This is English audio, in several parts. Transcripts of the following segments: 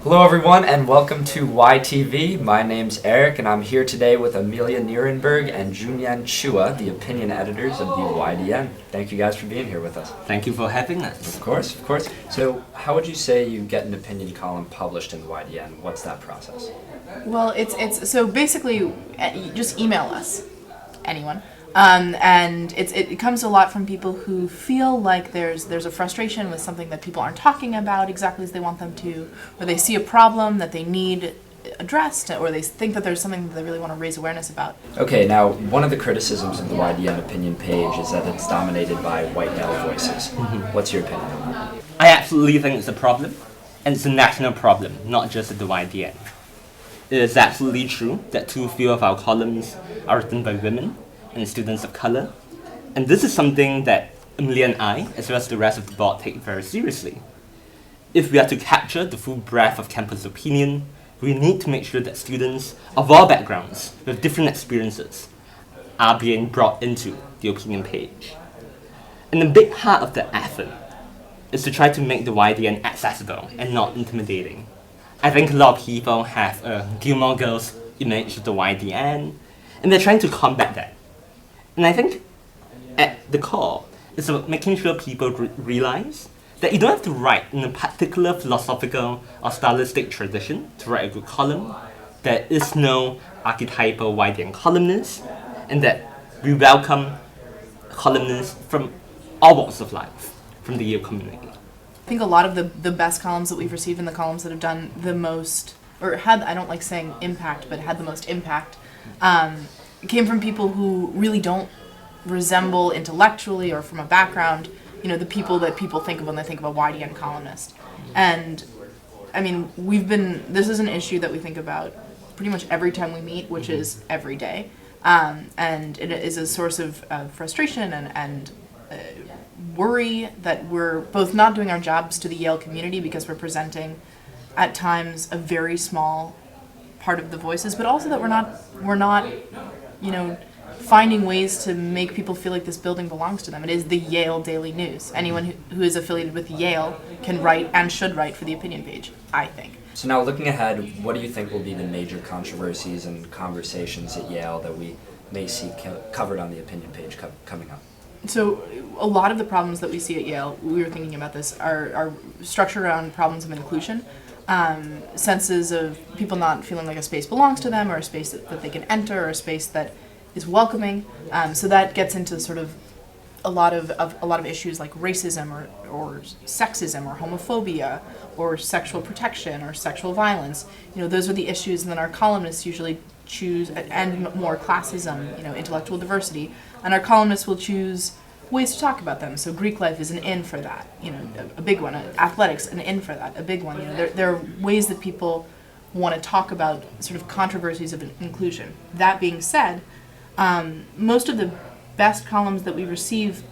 Hello everyone and welcome to YTV. My name's Eric and I'm here today with Amelia Nierenberg and Jun Yan Chua, the opinion editors of the YDN. Thank you guys for being here with us. Thank you for having us. Of course, of course. So how would you say you get an opinion column published in the YDN? What's that process? Well, it's so basically you just email us, anyone. And it comes a lot from people who feel like there's a frustration with something that people aren't talking about exactly as they want them to, or they see a problem that they need addressed, or they think that there's something that they really want to raise awareness about. Okay, now one of the criticisms of the YDN opinion page is that it's dominated by white male voices. What's your opinion on that? I absolutely think it's a problem, and it's a national problem, not just at the YDN. It is absolutely true that too few of our columns are written by women and students of color, and this is something that Amelia and I, as well as the rest of the board, take very seriously. If we are to capture the full breadth of campus opinion, we need to make sure that students of all backgrounds with different experiences are being brought into the opinion page. And the big part of the effort is to try to make the YDN accessible and not intimidating. I think a lot of people have a Gilmore Girls image of the YDN, and they're trying to combat that. And I think at the core, it's about making sure people realize that you don't have to write in a particular philosophical or stylistic tradition to write a good column. There is no archetypal YDN columnist, and that we welcome columnists from all walks of life, from the Yale community. I think a lot of the best columns that we've received and the columns that have done the most, or had, I don't like saying impact, but had the most impact, came from people who really don't resemble intellectually or from a background, the people that people think of when they think of a YDN columnist. And I mean, this is an issue that we think about pretty much every time we meet, which is every day. And it is a source of frustration and worry that we're both not doing our jobs to the Yale community because we're presenting at times a very small part of the voices, but also that we're not finding ways to make people feel like this building belongs to them. It is the Yale Daily News. Anyone who is affiliated with Yale can write and should write for the opinion page, I think. So now looking ahead, what do you think will be the major controversies and conversations at Yale that we may see covered on the opinion page coming up? So a lot of the problems that we see at Yale, we were thinking about this, are structured around problems of inclusion. Senses of people not feeling like a space belongs to them, or a space that they can enter, or a space that is welcoming. So that gets into sort of a lot of issues like racism or sexism or homophobia or sexual protection or sexual violence. Those are the issues, and then our columnists usually choose, and more classism, intellectual diversity, and our columnists will choose ways to talk about them. So Greek life is an in for that, a big one. Athletics, an in for that, a big one. There are ways that people want to talk about sort of controversies of inclusion. That being said, most of the best columns that we receive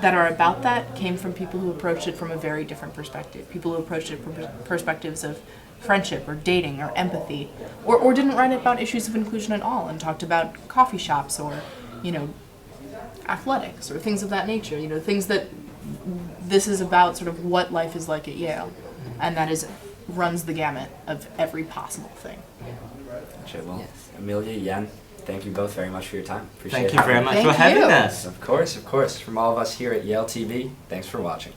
that are about that came from people who approached it from a very different perspective. People who approached it from perspectives of friendship or dating or empathy, or didn't write about issues of inclusion at all and talked about coffee shops or, athletics or things of that nature. Things that this is about, sort of what life is like at Yale, and that runs the gamut of every possible thing. Okay, well, yes. Amelia, Yan, thank you both very much for your time. Appreciate it. Thank you very much for having us. Of course. From all of us here at Yale TV, thanks for watching.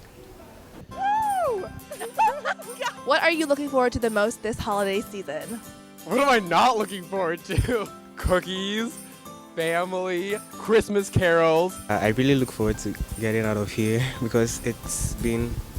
What are you looking forward to the most this holiday season? What am I not looking forward to? Cookies, family, Christmas carols. I really look forward to getting out of here because it's been